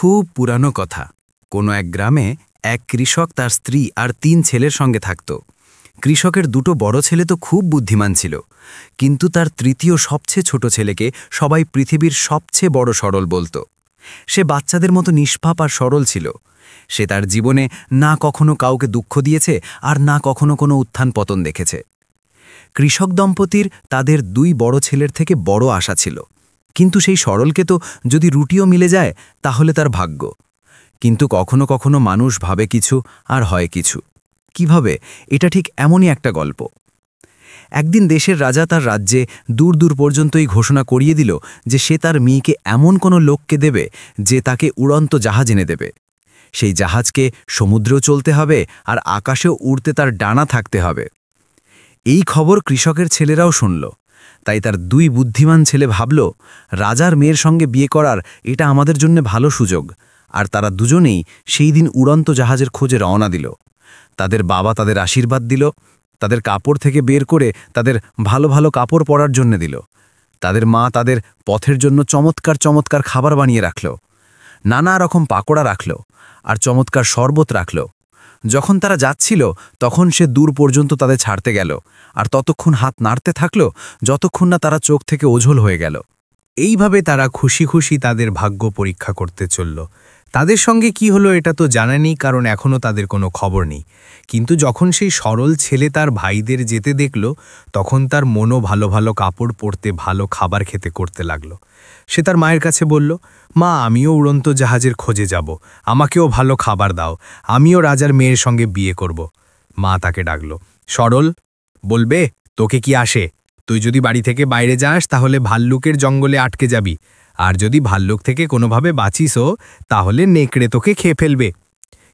খুব পুরানো কথা। কোনো এক গ্রামে এক কৃষক তার স্ত্রী আর ৩ ছেলের সঙ্গে থাকত। কৃষকের দুটো বড় ছেলে তো খুব বুদ্ধিমান ছিল, কিন্তু তার তৃতীয় সবচেয়ে ছোট ছেলেকে সবাই পৃথিবীর সবচেয়ে বড় সরল বলতো। সে বাচ্চাদের মতো নিষ্পাপ আর সরল ছিল। সে তার জীবনে না কখনো কাউকে দুঃখ দিয়েছে আর না কখনো কোনো উত্থান পতন দেখেছে। কৃষক দম্পতির তাদের ২ বড় ছেলের থেকে বড় আশা ছিল, কিন্তু সেই সরলকে তো যদি রুটিও মিলে যায় তাহলে তার ভাগ্য। কিন্তু কখনো কখনো মানুষ ভাবে কিছু আর হয় কিছু। কিভাবে? এটা ঠিক এমনই একটা গল্প। একদিন দেশের রাজা তার রাজ্যে দূর দূর পর্যন্তই ঘোষণা করিয়ে দিল যে সে তার মেয়েকে এমন কোনো লোককে দেবে যে তাকে উড়ন্ত জাহাজ এনে দেবে। সেই জাহাজকে সমুদ্রেও চলতে হবে আর আকাশেও উড়তে তার ডানা থাকতে হবে। এই খবর কৃষকের ছেলেরাও শুনল। তাই তার ২ বুদ্ধিমান ছেলে ভাবল, রাজার মেয়ের সঙ্গে বিয়ে করার এটা আমাদের জন্য ভালো সুযোগ। আর তারা দুজনেই সেই দিন উড়ন্ত জাহাজের খোঁজে রওনা দিল। তাদের বাবা তাদের আশীর্বাদ দিল, তাদের কাপড় থেকে বের করে তাদের ভালো ভালো কাপড় পরার জন্য দিল। তাদের মা তাদের পথের জন্য চমৎকার চমৎকার খাবার বানিয়ে রাখল, নানা রকম পাকোড়া রাখল আর চমৎকার শরবত রাখল। যখন তারা যাচ্ছিল তখন সে দূর পর্যন্ত তাদের ছাড়তে গেল, আর ততক্ষণ হাত নাড়তে থাকল যতক্ষণ না তারা চোখ থেকে ওঝল হয়ে গেল। এইভাবে তারা খুশি খুশি তাদের ভাগ্য পরীক্ষা করতে চলল। তাদের সঙ্গে কি হলো এটা তো জানা নেই, কারণ এখনও তাদের কোনো খবর নেই। কিন্তু যখন সেই সরল ছেলে তার ভাইদের যেতে দেখল, তখন তার মনও ভালো ভালো কাপড় পরতে, ভালো খাবার খেতে করতে লাগল। সে তার মায়ের কাছে বলল, মা, আমিও উড়ন্ত জাহাজের খোঁজে যাব, আমাকেও ভালো খাবার দাও, আমিও রাজার মেয়ের সঙ্গে বিয়ে করব। মা তাকে ডাকল, সরল, বলবে তোকে কি আসে? তুই যদি বাড়ি থেকে বাইরে যাস তাহলে ভাল্লুকের জঙ্গলে আটকে যাবি, আর যদি ভাল্লুক থেকে কোনোভাবে বাঁচিসও তাহলে নেকড়ে তোকে খেয়ে ফেলবে।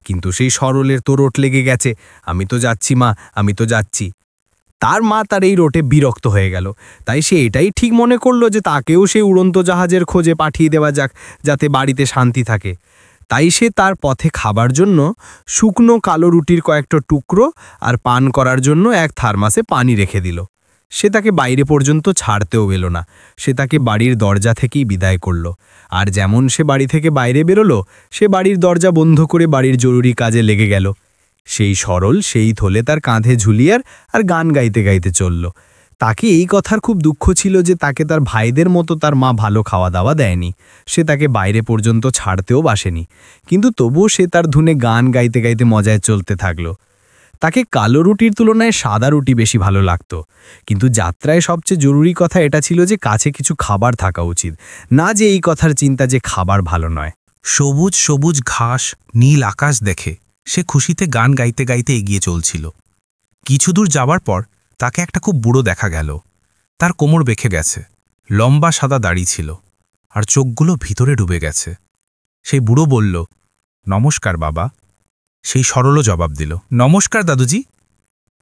কিন্তু সেই সরলের তো রোট লেগে গেছে, আমি তো যাচ্ছি মা, আমি তো যাচ্ছি। তার মা তার এই রোটে বিরক্ত হয়ে গেল। তাই সে এটাই ঠিক মনে করল যে তাকেও সেই উড়ন্ত জাহাজের খোঁজে পাঠিয়ে দেওয়া যাক, যাতে বাড়িতে শান্তি থাকে। তাই সে তার পথে খাবার জন্য শুকনো কালো রুটির কয়েকটা টুকরো আর পান করার জন্য এক থার্মাসে পানি রেখে দিল। সে তাকে বাইরে পর্যন্ত ছাড়তেও এলো না, সে তাকে বাড়ির দরজা থেকেই বিদায় করল। আর যেমন সে বাড়ি থেকে বাইরে বেরোলো, সে বাড়ির দরজা বন্ধ করে বাড়ির জরুরি কাজে লেগে গেল। সেই সরল সেই থলে তার কাঁধে ঝুলিয়ার আর গান গাইতে গাইতে চলল। তাকে এই কথার খুব দুঃখ ছিল যে তাকে তার ভাইদের মতো তার মা ভালো খাওয়া দাওয়া দেয়নি, সে তাকে বাইরে পর্যন্ত ছাড়তেও বাসেনি। কিন্তু তবুও সে তার ধুনে গান গাইতে গাইতে মজায় চলতে থাকল। তাকে কালো রুটির তুলনায় সাদা রুটি বেশি ভালো লাগত। কিন্তু যাত্রায় সবচেয়ে জরুরি কথা এটা ছিল যে কাছে কিছু খাবার থাকা উচিত, না যে এই কথার চিন্তা যে খাবার ভালো নয়। সবুজ সবুজ ঘাস, নীল আকাশ দেখে সে খুশিতে গান গাইতে গাইতে এগিয়ে চলছিল। কিছু দূর যাবার পর তাকে একটা খুব বুড়ো দেখা গেল। তার কোমর বেঁকে গেছে, লম্বা সাদা দাড়ি ছিল, আর চোখগুলো ভিতরে ডুবে গেছে। সেই বুড়ো বলল, নমস্কার বাবা। সেই সরলও জবাব দিল, নমস্কার দাদুজি।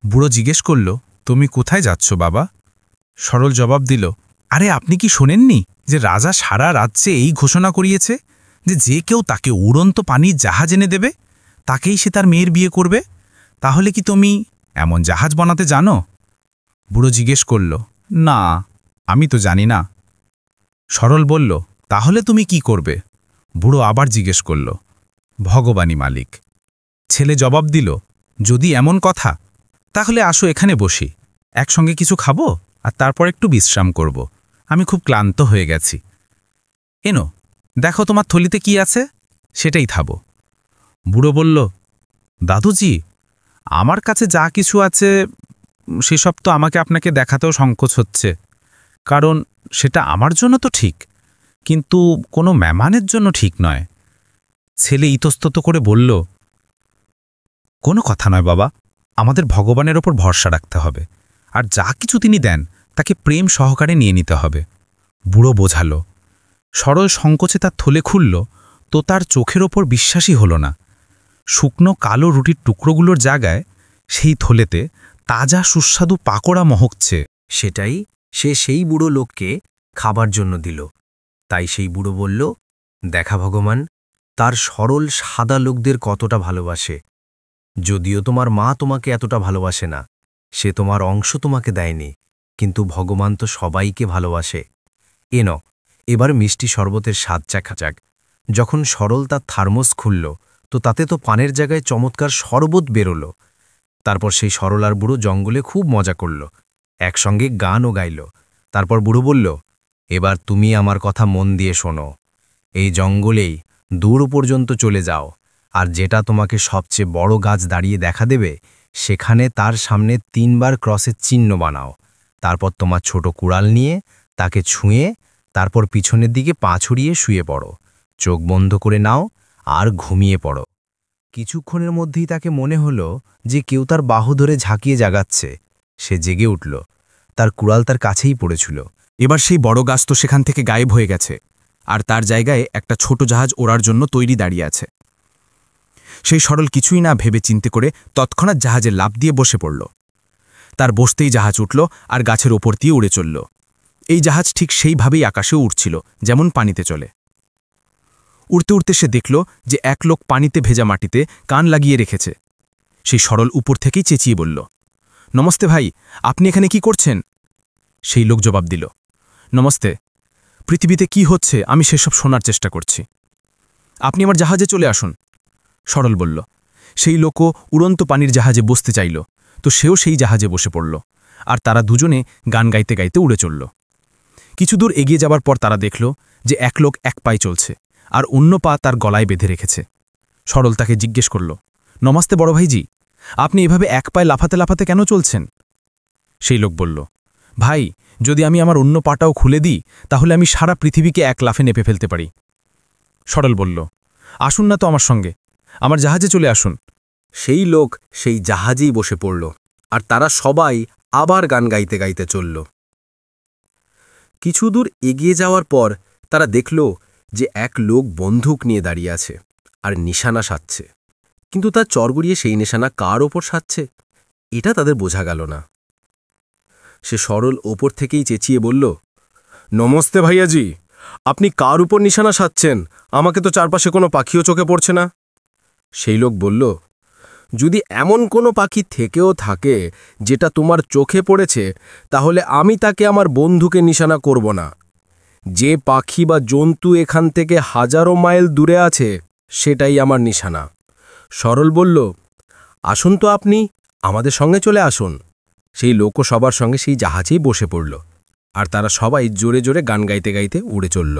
বুড়ো জিজ্ঞেস করল, তুমি কোথায় যাচ্ছ বাবা? সরল জবাব দিল, আরে আপনি কি শোনেননি যে রাজা সারা রাজ্যে এই ঘোষণা করিয়েছে যে যে কেউ তাকে উড়ন্ত পানির জাহাজ এনে দেবে তাকেই সে তার মেয়ের বিয়ে করবে? তাহলে কি তুমি এমন জাহাজ বানাতে জানো? বুড়ো জিজ্ঞেস করল, না, আমি তো জানি না। সরল বলল, তাহলে তুমি কি করবে? বুড়ো আবার জিজ্ঞেস করল, ভগবানই মালিক। ছেলে জবাব দিল, যদি এমন কথা তাহলে আসো এখানে বসি, একসঙ্গে কিছু খাবো আর তারপর একটু বিশ্রাম করব। আমি খুব ক্লান্ত হয়ে গেছি। এনো, দেখো তোমার থলিতে কি আছে, সেটাই খাবো। বুড়ো বলল, দাদুজি, আমার কাছে যা কিছু আছে সেসব তো আমাকে আপনাকে দেখাতেও সংকোচ হচ্ছে, কারণ সেটা আমার জন্য তো ঠিক, কিন্তু কোনো মেহমানের জন্য ঠিক নয়। ছেলে ইতস্তত করে বলল, কোনো কথা নয় বাবা, আমাদের ভগবানের ওপর ভরসা রাখতে হবে, আর যা কিছু তিনি দেন তাকে প্রেম সহকারে নিয়ে নিতে হবে। বুড়ো বোঝাল। সরল সংকোচে তার থলে খুলল, তো তার চোখের ওপর বিশ্বাসই হল না। শুকনো কালো রুটির টুকরোগুলোর জায়গায় সেই থলেতে তাজা সুস্বাদু পাকোড়া মহকছে। সেটাই সে সেই বুড়ো লোককে খাবার জন্য দিল। তাই সেই বুড়ো বলল, দেখা ভগবান, তার সরল সাদা লোকদের কতটা ভালোবাসে। যদিও তোমার মা তোমাকে এতটা ভালোবাসে না, সে তোমার অংশ তোমাকে দেয়নি, কিন্তু ভগবান তো সবাইকে ভালোবাসে। এনো, এবার মিষ্টি শরবতের স্বাদ চাখা যাক। যখন সরল তার থার্মোস খুলল তো তাতে তো পানের জায়গায় চমৎকার শরবত বেরোল। তারপর সেই সরল আর বুড়ো জঙ্গলে খুব মজা করল, একসঙ্গে গানও গাইল। তারপর বুড়ো বলল, এবার তুমি আমার কথা মন দিয়ে শোনো। এই জঙ্গলেই দূর পর্যন্ত চলে যাও, আর যেটা তোমাকে সবচেয়ে বড় গাছ দাঁড়িয়ে দেখা দেবে সেখানে তার সামনে 3 বার ক্রসের চিহ্ন বানাও। তারপর তোমার ছোট কুড়াল নিয়ে তাকে ছুঁয়ে তারপর পিছনের দিকে পা ছড়িয়ে শুয়ে পড়ো, চোখ বন্ধ করে নাও আর ঘুমিয়ে পড়ো। কিছুক্ষণের মধ্যেই তাকে মনে হলো যে কেউ তার বাহু ধরে ঝাঁকিয়ে জাগাচ্ছে। সে জেগে উঠল, তার কুড়াল তার কাছেই পড়েছিল। এবার সেই বড় গাছ তো সেখান থেকে গায়েব হয়ে গেছে, আর তার জায়গায় একটা ছোট জাহাজ ওড়ার জন্য তৈরি দাঁড়িয়ে আছে। সেই সরল কিছুই না ভেবে চিন্তে করে তৎক্ষণাৎ জাহাজে লাফ দিয়ে বসে পড়ল। তার বসতেই জাহাজ উঠল আর গাছের ওপর দিয়ে উড়ে চলল। এই জাহাজ ঠিক সেইভাবেই আকাশেও উড়ছিল, যেমন পানিতে চলে। উড়তে উড়তে সে দেখল যে এক লোক পানিতে ভেজা মাটিতে কান লাগিয়ে রেখেছে। সেই সরল উপর থেকেই চেঁচিয়ে বলল, নমস্তে ভাই, আপনি এখানে কি করছেন? সেই লোক জবাব দিল, নমস্তে, পৃথিবীতে কি হচ্ছে আমি সেসব শোনার চেষ্টা করছি। আপনি আমার জাহাজে চলে আসুন। সরল বলল। সেই লোকও উড়ন্ত পানির জাহাজে বসতে চাইল, তো সেও সেই জাহাজে বসে পড়ল, আর তারা দুজনে গান গাইতে গাইতে উড়ে চলল। কিছু দূর এগিয়ে যাবার পর তারা দেখল যে এক লোক এক পায়ে চলছে, আর অন্য পা তার গলায় বেঁধে রেখেছে। সরল তাকে জিজ্ঞেস করল, নমস্তে বড় ভাইজি, আপনি এভাবে এক পায়ে লাফাতে লাফাতে কেন চলছেন? সেই লোক বলল, ভাই, যদি আমি আমার অন্য পাটাও খুলে দিই তাহলে আমি সারা পৃথিবীকে এক লাফে নেপে ফেলতে পারি। সরল বলল, আসুন না তো আমার সঙ্গে, আমার জাহাজে চলে আসুন। সেই লোক সেই জাহাজেই বসে পড়ল, আর তারা সবাই আবার গান গাইতে গাইতে চলল। কিছু দূর এগিয়ে যাওয়ার পর তারা দেখল যে এক লোক বন্দুক নিয়ে দাঁড়িয়ে আছে আর নিশানা সাধছে, কিন্তু তার চরগড়িয়ে সেই নিশানা কার ওপর সাধছে এটা তাদের বোঝা গেল না। সে সরল ওপর থেকেই চেঁচিয়ে বলল, নমস্তে ভাইয়াজি, আপনি কার উপর নিশানা সাধছেন? আমাকে তো চারপাশে কোনো পাখিও চোখে পড়ছে না। সেই লোক বলল, যদি এমন কোনো পাখি থেকেও থাকে যেটা তোমার চোখে পড়েছে তাহলে আমি তাকে আমার বন্ধুকে নিশানা করব না। যে পাখি বা জন্তু এখান থেকে হাজারো মাইল দূরে আছে সেটাই আমার নিশানা। সরল বলল, আসুন তো আপনি আমাদের সঙ্গে চলে আসুন। সেই লোকও সবার সঙ্গে সেই জাহাজেই বসে পড়ল, আর তারা সবাই জোরে জোরে গান গাইতে গাইতে উড়ে চলল।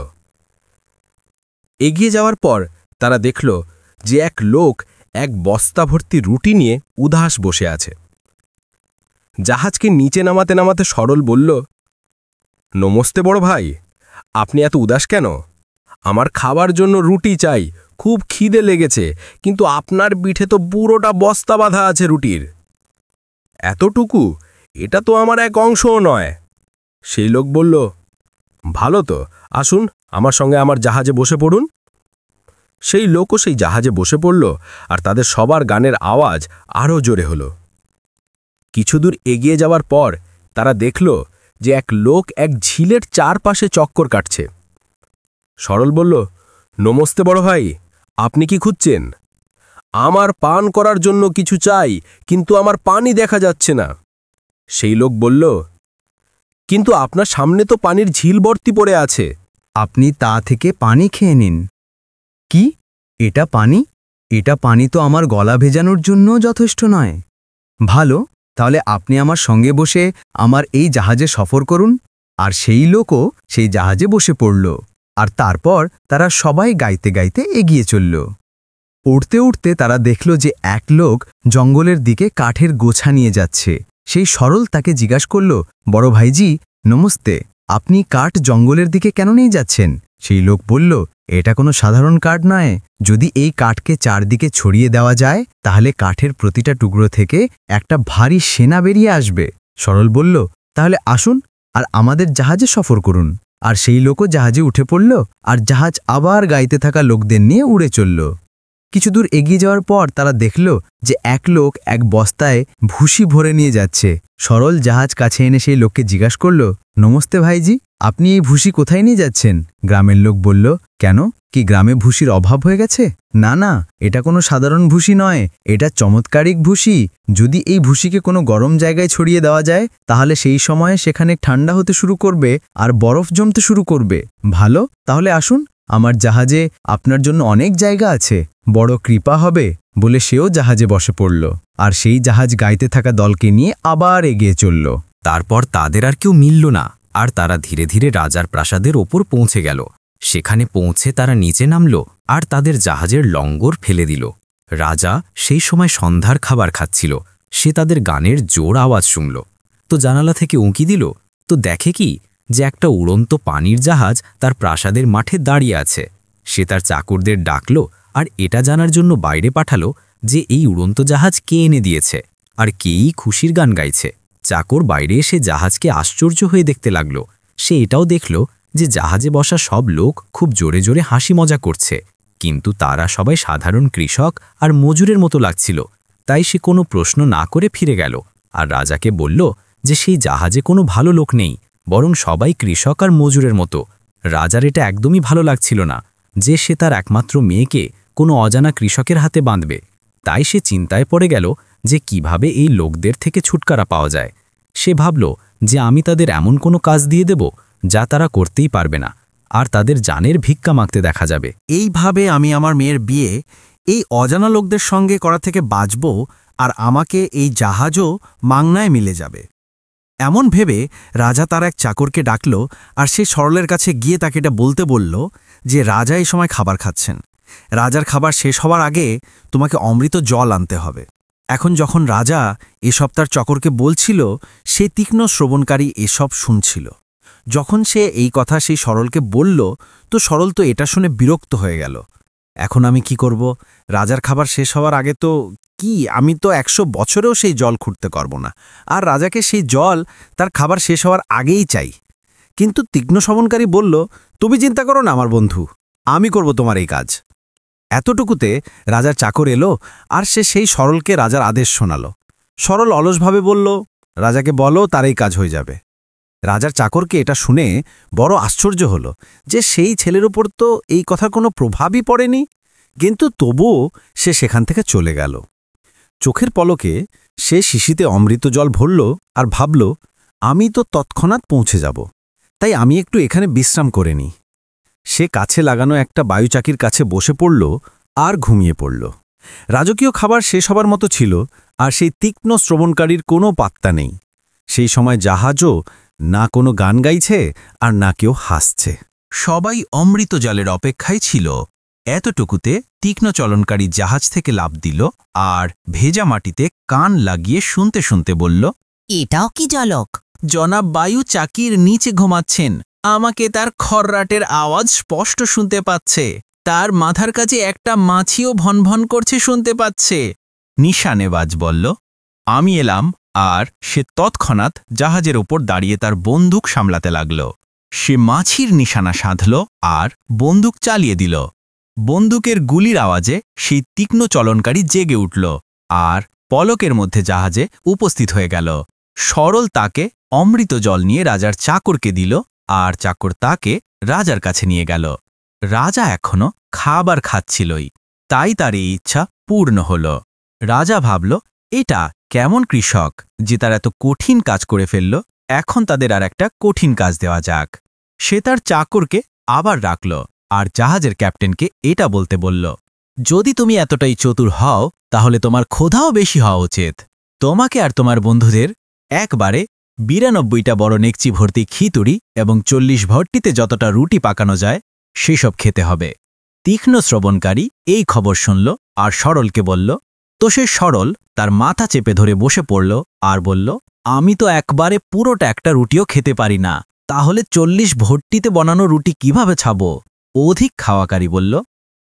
এগিয়ে যাওয়ার পর তারা দেখল যে এক লোক এক বস্তা ভর্তি রুটি নিয়ে উদাস বসে আছে। জাহাজকে নিচে নামাতে নামাতে সরল বলল, নমস্তে বড় ভাই, আপনি এত উদাস কেন? আমার খাবার জন্য রুটি চাই, খুব খিদে লেগেছে, কিন্তু আপনার পিঠে তো পুরোটা বস্তা বাঁধা আছে রুটির। এতটুকু? এটা তো আমার এক অংশও নয়। সেই লোক বলল, ভালো তো, আসুন আমার সঙ্গে আমার জাহাজে বসে পড়ুন। সেই লোকও সেই জাহাজে বসে পড়ল, আর তাদের সবার গানের আওয়াজ আরও জোরে হল। কিছুদূর এগিয়ে যাওয়ার পর তারা দেখল যে এক লোক এক ঝিলের চারপাশে চক্কর কাটছে। সরল বলল, নমস্তে বড় ভাই, আপনি কি খুঁজছেন? আমার পান করার জন্য কিছু চাই, কিন্তু আমার পানি দেখা যাচ্ছে না। সেই লোক বলল, কিন্তু আপনার সামনে তো পানির ঝিল ভর্তি পড়ে আছে। আপনি তা থেকে পানি খেয়ে নিন। কি? এটা পানি? এটা পানি তো আমার গলা ভেজানোর জন্য যথেষ্ট নয়। ভালো, তাহলে আপনি আমার সঙ্গে বসে আমার এই জাহাজে সফর করুন। আর সেই লোকও সেই জাহাজে বসে পড়ল, আর তারপর তারা সবাই গাইতে গাইতে এগিয়ে চলল। উড়তে উড়তে তারা দেখল যে এক লোক জঙ্গলের দিকে কাঠের গোছা নিয়ে যাচ্ছে। সেই সরল তাকে জিজ্ঞাসা করল, বড় ভাইজি নমস্তে, আপনি কাঠ জঙ্গলের দিকে কেন নিয়ে যাচ্ছেন? সেই লোক বলল, এটা কোনো সাধারণ কাঠ নয়। যদি এই কাঠকে চারদিকে ছড়িয়ে দেওয়া যায় তাহলে কাঠের প্রতিটা টুকরো থেকে একটা ভারী সেনা বেরিয়ে আসবে। সরল বলল, তাহলে আসুন আর আমাদের জাহাজে সফর করুন। আর সেই লোকও জাহাজে উঠে পড়ল, আর জাহাজ আবার গাইতে থাকা লোকদের নিয়ে উড়ে চলল। কিছু দূর এগিয়ে যাওয়ার পর তারা দেখল যে এক লোক এক বস্তায় ভুসি ভরে নিয়ে যাচ্ছে। সরল জাহাজ কাছে এনে সেই লোককে জিজ্ঞাসা করল, নমস্তে ভাইজি, আপনি এই ভুসি কোথায় নিয়ে যাচ্ছেন? গ্রামের লোক বলল, কেন, কি গ্রামে ভুসির অভাব হয়ে গেছে? না না, এটা কোনো সাধারণ ভুসি নয়, এটা চমৎকারিক ভুসি। যদি এই ভুসিকে কোনো গরম জায়গায় ছড়িয়ে দেওয়া যায় তাহলে সেই সময়ে সেখানে ঠান্ডা হতে শুরু করবে আর বরফ জমতে শুরু করবে। ভালো, তাহলে আসুন আমার জাহাজে আপনার জন্য অনেক জায়গা আছে, বড় কৃপা হবে বলে সেও জাহাজে বসে পড়ল, আর সেই জাহাজ গাইতে থাকা দলকে নিয়ে আবার এগিয়ে চলল। তারপর তাদের আর কেউ মিলল না, আর তারা ধীরে ধীরে রাজার প্রাসাদের ওপর পৌঁছে গেল। সেখানে পৌঁছে তারা নিচে নামল আর তাদের জাহাজের লঙ্গর ফেলে দিল। রাজা সেই সময় সন্ধ্যার খাবার খাচ্ছিল। সে তাদের গানের জোর আওয়াজ শুনল, তো জানালা থেকে উঁকি দিল, তো দেখে কি যে একটা উড়ন্ত পানির জাহাজ তার প্রাসাদের মাঠে দাঁড়িয়ে আছে। সে তার চাকরদের ডাকল আর এটা জানার জন্য বাইরে পাঠালো যে এই উড়ন্ত জাহাজ কে এনে দিয়েছে আর কেই খুশির গান গাইছে। চাকর বাইরে এসে জাহাজকে আশ্চর্য হয়ে দেখতে লাগল। সে এটাও দেখল যে জাহাজে বসা সব লোক খুব জোরে জোরে হাসি মজা করছে, কিন্তু তারা সবাই সাধারণ কৃষক আর মজুরের মতো লাগছিল। তাই সে কোনো প্রশ্ন না করে ফিরে গেল আর রাজাকে বলল যে সেই জাহাজে কোনো ভালো লোক নেই, বরং সবাই কৃষক আর মজুরের মতো। রাজার এটা একদমই ভালো লাগছিল না যে সে তার একমাত্র মেয়েকে কোনো অজানা কৃষকের হাতে বাঁধবে। তাই সে চিন্তায় পড়ে গেল যে কিভাবে এই লোকদের থেকে ছুটকারা পাওয়া যায়। সে ভাবল যে আমি তাদের এমন কোনো কাজ দিয়ে দেব যা তারা করতেই পারবে না, আর তাদের জানের ভিক্ষা মাগতে দেখা যাবে। এইভাবে আমি আমার মেয়ের বিয়ে এই অজানা লোকদের সঙ্গে করা থেকে বাঁচব, আর আমাকে এই জাহাজও মাংনায় মিলে যাবে। এমন ভেবে রাজা তার এক চাকরকে ডাকল আর সে সরলের কাছে গিয়ে তাকে এটা বলতে বলল যে রাজা এই সময় খাবার খাচ্ছেন। রাজার খাবার শেষ হওয়ার আগে তোমাকে অমৃত জল আনতে হবে। এখন যখন রাজা এসব তার চাকরকে বলছিল, সে তীক্ষ্ণ শ্রবণকারী এসব শুনছিল। যখন সে এই কথা সেই সরলকে বলল, তো সরল তো এটা শুনে বিরক্ত হয়ে গেল। এখন আমি কি করব? রাজার খাবার শেষ হওয়ার আগে তো আমি তো 100 বছরেও সেই জল খুঁড়তে পারব না, আর রাজাকে সেই জল তার খাবার শেষ হওয়ার আগেই চাই। কিন্তু তীক্ষ্ণ শ্রবণকারী বলল, তুমি চিন্তা করো না আমার বন্ধু, আমি করব তোমার এই কাজ। এতটুকুতে রাজার চাকর এলো আর সে সেই সরলকে রাজার আদেশ শোনাল। সরল অলসভাবে বলল, রাজাকে বলো তার এই কাজ হয়ে যাবে। রাজার চাকরকে এটা শুনে বড় আশ্চর্য হল যে সেই ছেলের উপর তো এই কথার কোনো প্রভাবই পড়েনি, কিন্তু তবুও সে সেখান থেকে চলে গেল। চোখের পলকে সে শিশিতে অমৃত জল ভরল আর ভাবল, আমি তো তৎক্ষণাৎ পৌঁছে যাব, তাই আমি একটু এখানে বিশ্রাম করে নিই। সে কাছে লাগানো একটা বায়ুচাকির কাছে বসে পড়ল আর ঘুমিয়ে পড়ল। রাজকীয় খাবার শেষ হবার মতো ছিল, আর সেই তীক্ষ্ণ শ্রবণকারীর কোনো পাত্তা নেই। সেই সময় জাহাজও না কোনো গান গাইছে আর না কেউ হাসছে। সবাই অমৃত জলের অপেক্ষায় ছিল। এতটুকুতে তীক্ষ্ণ চলনকারী জাহাজ থেকে লাফ দিল আর ভেজা মাটিতে কান লাগিয়ে শুনতে শুনতে বলল, এটাও কি জলক? জনাব বায়ু চাকির নিচে ঘুমাচ্ছেন। আমাকে তার খররাটের আওয়াজ স্পষ্ট শুনতে পাচ্ছে। তার মাথার কাছে একটা মাছিও ভনভন করছে শুনতে পাচ্ছে। নিশানেবাজ বলল, আমি এলাম। আর সে তৎক্ষণাৎ জাহাজের ওপর দাঁড়িয়ে তার বন্দুক সামলাতে লাগল। সে মাছির নিশানা সাধল আর বন্দুক চালিয়ে দিল। বন্দুকের গুলির আওয়াজে সেই তীক্ষ্ণ চলনকারী জেগে উঠল আর পলকের মধ্যে জাহাজে উপস্থিত হয়ে গেল। সরল তাকে অমৃত জল নিয়ে রাজার চাকরকে দিল আর চাকর তাকে রাজার কাছে নিয়ে গেল। রাজা এখনো খাবার খাচ্ছিলই, তাই তার এই ইচ্ছা পূর্ণ হল। রাজা ভাবল, এটা কেমন কৃষক যে তার এত কঠিন কাজ করে ফেলল, এখন তাদের আর একটা কঠিন কাজ দেওয়া যাক। সে তার চাকরকে আবার রাখল আর জাহাজের ক্যাপ্টেনকে এটা বলতে বলল, যদি তুমি এতটাই চতুর হও তাহলে তোমার ক্ষুধাও বেশি হওয়া উচিত। তোমাকে আর তোমার বন্ধুদের একবারে 92টা বড় নেকচি ভর্তি খিচুড়ি এবং 40 ভট্টিতে যতটা রুটি পাকানো যায় সেসব খেতে হবে। তীক্ষ্ণ শ্রবণকারী এই খবর শুনল আর সরলকে বলল, তো সে সরল তার মাথা চেপে ধরে বসে পড়ল আর বলল, আমি তো একবারে পুরোটা একটা রুটিও খেতে পারি না, তাহলে 40 ভট্টিতে বানানো রুটি কিভাবে ছাবো? অধিক খাওয়াকারী বলল,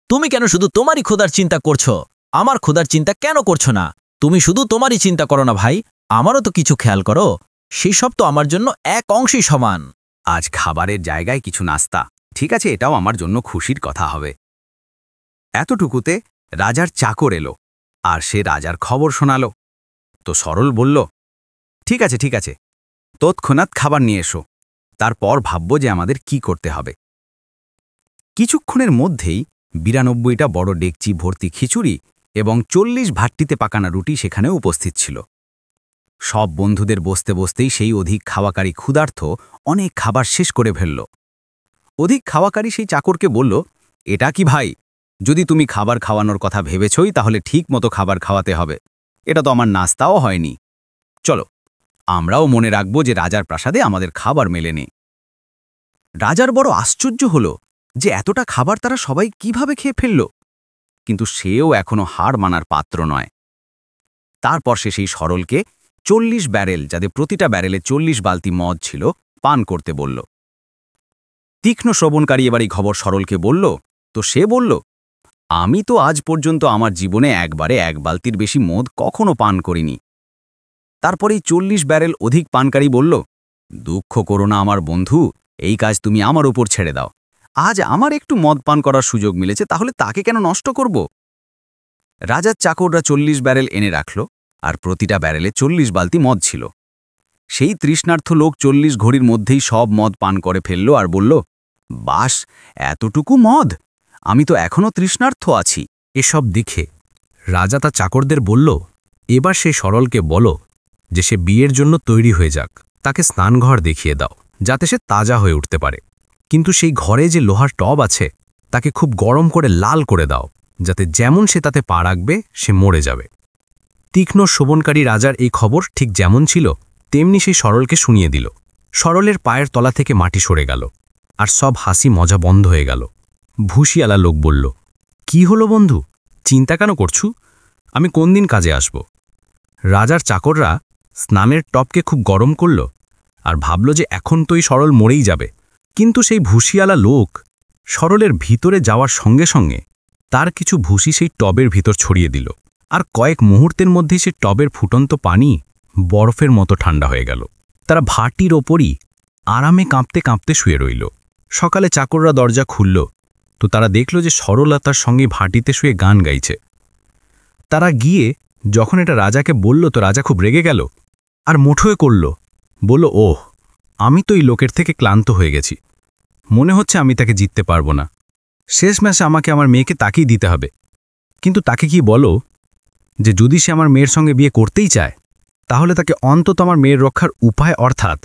তুমি কেন শুধু তোমারই ক্ষুধার চিন্তা করছো? আমার ক্ষুধার চিন্তা কেন করছো না? তুমি শুধু তোমারই চিন্তা করো না ভাই, আমারও তো কিছু খেয়াল করো। সেই সব তো আমার জন্য এক অংশই সমান। আজ খাবারের জায়গায় কিছু নাস্তা, ঠিক আছে, এটাও আমার জন্য খুশির কথা হবে। এতটুকুতে রাজার চাকর এলো আর সে রাজার খবর শোনাল। তো সরল বলল, ঠিক আছে ঠিক আছে, তৎক্ষণাৎ খাবার নিয়ে এসো, তারপর ভাবব যে আমাদের কি করতে হবে। কিছুক্ষণের মধ্যেই 92টা বড় ডেকচি ভর্তি খিচুড়ি এবং 40 ভাট্টিতে পাকানো রুটি সেখানে উপস্থিত ছিল। সব বন্ধুদের বসতে বসতেই সেই অধিক খাওয়াকারী ক্ষুধার্ত অনেক খাবার শেষ করে ফেলল। অধিক খাওয়াকারী সেই চাকরকে বলল, এটা কি ভাই? যদি তুমি খাবার খাওয়ানোর কথা ভেবেছই তাহলে ঠিক মতো খাবার খাওয়াতে হবে। এটা তো আমার নাস্তাও হয়নি। চলো, আমরাও মনে রাখব যে রাজার প্রাসাদে আমাদের খাবার মেলেনি। রাজার বড় আশ্চর্য হল যে এতটা খাবার তারা সবাই কিভাবে খেয়ে ফেলল, কিন্তু সেও এখনো হার মানার পাত্র নয়। তারপর সে সেই সরলকে 40 ব্যারেল, যাদের প্রতিটা ব্যারেলে 40 বালতি মদ ছিল, পান করতে বলল। তীক্ষ্ণ শ্রবণকারী এবার এই খবর সরলকে বলল, তো সে বলল, আমি তো আজ পর্যন্ত আমার জীবনে একবারে 1 বালতির বেশি মদ কখনো পান করিনি। তারপরেই 40 ব্যারেল অধিক পানকারী বলল, দুঃখ করো না আমার বন্ধু, এই কাজ তুমি আমার উপর ছেড়ে দাও। আজ আমার একটু মদ পান করার সুযোগ মিলেছে, তাহলে তাকে কেন নষ্ট করব? রাজার চাকররা 40 ব্যারেল এনে রাখল, আর প্রতিটা ব্যারেলে 40 বালতি মদ ছিল। সেই তৃষ্ণার্থ লোক 40 ঘড়ির মধ্যেই সব মদ পান করে ফেলল আর বলল, বাস, এতটুকু মদ! আমি তো এখনো তৃষ্ণার্থ আছি। এসব দেখে রাজা তার চাকরদের বলল, এবার সেই সরলকে বলো যে সে বিয়ের জন্য তৈরি হয়ে যাক। তাকে স্নানঘর দেখিয়ে দাও, যাতে সে তাজা হয়ে উঠতে পারে। কিন্তু সেই ঘরে যে লোহার টব আছে তাকে খুব গরম করে লাল করে দাও, যাতে যেমন সে তাতে পা রাখবে সে মরে যাবে। তীক্ষ্ণ শোভনকারী রাজার এই খবর ঠিক যেমন ছিল তেমনি সেই সরলকে শুনিয়ে দিল। সরলের পায়ের তলা থেকে মাটি সরে গেল, আর সব হাসি মজা বন্ধ হয়ে গেল। ভুসিয়ালা লোক বলল, কি হলো বন্ধু, চিন্তা কেন করছু? আমি কোন দিন কাজে আসব? রাজার চাকররা স্নানের টপকে খুব গরম করল আর ভাবল যে এখন তো এই সরল মরেই যাবে। কিন্তু সেই ভুসিয়ালা লোক সরলের ভিতরে যাওয়ার সঙ্গে সঙ্গে তার কিছু ভুসি সেই টবের ভিতর ছড়িয়ে দিল, আর কয়েক মুহূর্তের মধ্যেই সেই টবের ফুটন্ত পানি বরফের মতো ঠান্ডা হয়ে গেল। তারা ভাটির ওপরই আরামে কাঁপতে কাঁপতে শুয়ে রইল। সকালে চাকররা দরজা খুলল, তো তারা দেখল যে সরলা তার সঙ্গে ভাটিতে শুয়ে গান গাইছে। তারা গিয়ে যখন এটা রাজাকে বলল, তো রাজা খুব রেগে গেল আর মুঠোয় করল, বলল, ওহ, আমি তো এই লোকের থেকে ক্লান্ত হয়ে গেছি। মনে হচ্ছে আমি তাকে জিততে পারবো না। শেষ ম্যাচে আমাকে আমার মেয়েকে তাকেই দিতে হবে। কিন্তু তাকে কি বলো যে যদি সে আমার মেয়ের সঙ্গে বিয়ে করতেই চায়, তাহলে তাকে অন্তত আমার মেয়ের রক্ষার উপায় অর্থাৎ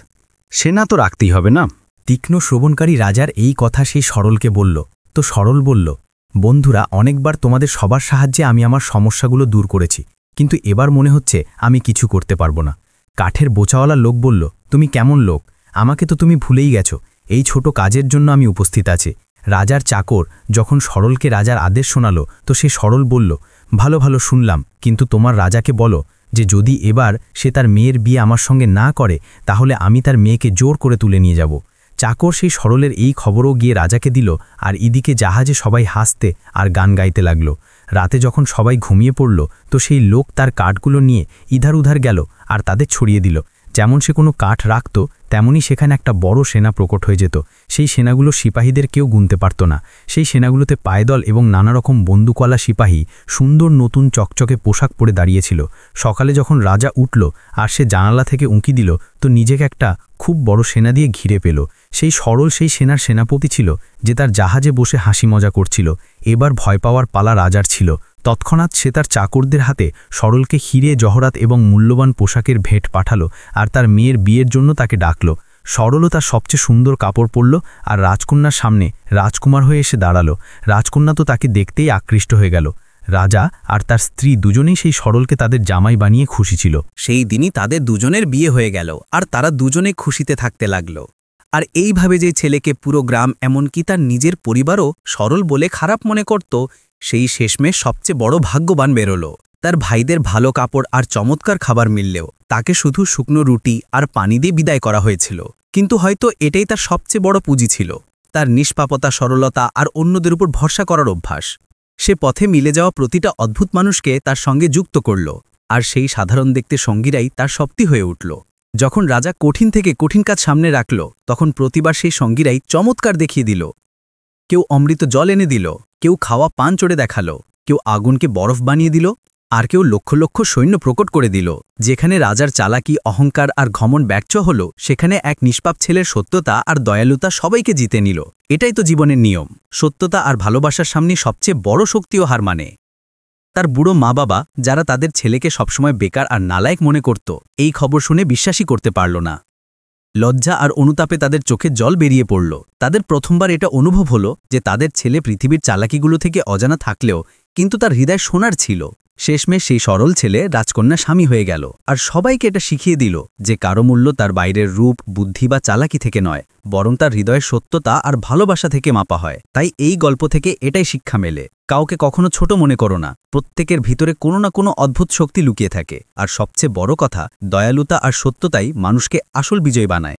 সেনা তো রাখতেই হবে না। তীক্ষ্ণ শ্রবণকারী রাজার এই কথা সেই সরলকে বলল। তো সরল বলল, বন্ধুরা, অনেকবার তোমাদের সবার সাহায্যে আমি আমার সমস্যাগুলো দূর করেছি, কিন্তু এবার মনে হচ্ছে আমি কিছু করতে পারবো না। কাঠের বোচাওয়ালা লোক বলল, তুমি কেমন লোক? আমাকে তো তুমি ভুলেই গেছো। এই ছোট কাজের জন্য আমি উপস্থিত আছি। রাজার চাকর যখন সরলকে রাজার আদেশ শোনালো, তো সে সরল বলল, ভালো ভালো শুনলাম, কিন্তু তোমার রাজাকে বলো যে যদি এবার সে তার মেয়ের বিয়ে আমার সঙ্গে না করে, তাহলে আমি তার মেয়েকে জোর করে তুলে নিয়ে যাব। চাকর সেই সরলের এই খবরও গিয়ে রাজাকে দিল, আর এদিকে জাহাজে সবাই হাসতে আর গান গাইতে লাগল। রাতে যখন সবাই ঘুমিয়ে পড়ল, তো সেই লোক তার কাঠগুলো নিয়ে ইধার উধার গেল আর তাদের ছড়িয়ে দিল। যেমন সে কোনো কাঠ রাখত, তেমনি সেখানে একটা বড় সেনা প্রকট হয়ে যেত। সেই সেনাগুলো সিপাহীদের কেউ গুনতে পারত না। সেই সেনাগুলোতে পায়দল এবং নানা রকম বন্দুকওয়ালা সিপাহী সুন্দর নতুন চকচকে পোশাক পরে দাঁড়িয়েছিল। সকালে যখন রাজা উঠল আর সে জানালা থেকে উঁকি দিল, তো নিজেকে একটা খুব বড় সেনা দিয়ে ঘিরে পেল। সেই সরল সেই সেনার সেনাপতি ছিল, যে তার জাহাজে বসে হাসি মজা করছিল। এবার ভয় পাওয়ার পালা রাজার ছিল। তৎক্ষণাৎ সে তার চাকরদের হাতে সরলকে হিরে জহরাত এবং মূল্যবান পোশাকের ভেট পাঠালো, আর তার মেয়ের বিয়ের জন্য তাকে ডাকল। সরলও তার সবচেয়ে সুন্দর কাপড় পরল আর রাজকন্যার সামনে রাজকুমার হয়ে এসে দাঁড়ালো। রাজকন্যা তো তাকে দেখতেই আকৃষ্ট হয়ে গেল। রাজা আর তার স্ত্রী দুজনেই সেই সরলকে তাদের জামাই বানিয়ে খুশি ছিল। সেই দিনই তাদের দুজনের বিয়ে হয়ে গেল, আর তারা দুজনে খুশিতে থাকতে লাগল। আর এইভাবে যে ছেলেকে পুরো গ্রাম, এমনকি তার নিজের পরিবারও সরল বলে খারাপ মনে করত, সেই শেষমেশ সবচেয়ে বড় ভাগ্যবান বেরোল। তার ভাইদের ভালো কাপড় আর চমৎকার খাবার মিললেও তাকে শুধু শুকনো রুটি আর পানি দিয়ে বিদায় করা হয়েছিল। কিন্তু হয়তো এটাই তার সবচেয়ে বড় পুঁজি ছিল, তার নিষ্পাপতা, সরলতা আর অন্যদের উপর ভরসা করার অভ্যাস। সে পথে মিলে যাওয়া প্রতিটা অদ্ভুত মানুষকে তার সঙ্গে যুক্ত করল, আর সেই সাধারণ দেখতে সঙ্গীরাই তার শক্তি হয়ে উঠল। যখন রাজা কঠিন থেকে কঠিন কাজ সামনে রাখল, তখন প্রতিবার সেই সঙ্গীরাই চমৎকার দেখিয়ে দিল। কেউ অমৃত জল এনে দিল, কেউ খাওয়া পান চড়ে দেখালো, কেউ আগুনকে বরফ বানিয়ে দিল, আর কেউ লক্ষ লক্ষ সৈন্য প্রকট করে দিল। যেখানে রাজার চালাকি, অহংকার আর ঘমন ব্যর্থ হল, সেখানে এক নিষ্পাপ ছেলের সত্যতা আর দয়ালুতা সবাইকে জিতে নিল। এটাই তো জীবনের নিয়ম। সত্যতা আর ভালোবাসার সামনে সবচেয়ে বড় শক্তিও হার মানে। তার বুড়ো মা বাবা, যারা তাদের ছেলেকে সবসময় বেকার আর নালায়েক মনে করত, এই খবর শুনে বিশ্বাসই করতে পারল না। লজ্জা আর অনুতাপে তাদের চোখে জল বেরিয়ে পড়ল। তাদের প্রথমবার এটা অনুভব হলো যে তাদের ছেলে পৃথিবীর চালাকিগুলো থেকে অজানা থাকলেও কিন্তু তার হৃদয় সোনার ছিল। শেষমেশ সেই সরল ছেলে রাজকন্যা স্বামী হয়ে গেল, আর সবাইকে এটা শিখিয়ে দিল যে কারো মূল্য তার বাইরের রূপ, বুদ্ধি বা চালাকি থেকে নয়, বরং তার হৃদয়ের সত্যতা আর ভালোবাসা থেকে মাপা হয়। তাই এই গল্প থেকে এটাই শিক্ষা মেলে, কাউকে কখনো ছোট মনে করো না। প্রত্যেকের ভিতরে কোনো না কোনো অদ্ভুত শক্তি লুকিয়ে থাকে, আর সবচেয়ে বড় কথা, দয়ালুতা আর সত্যতাই মানুষকে আসল বিজয় বানায়।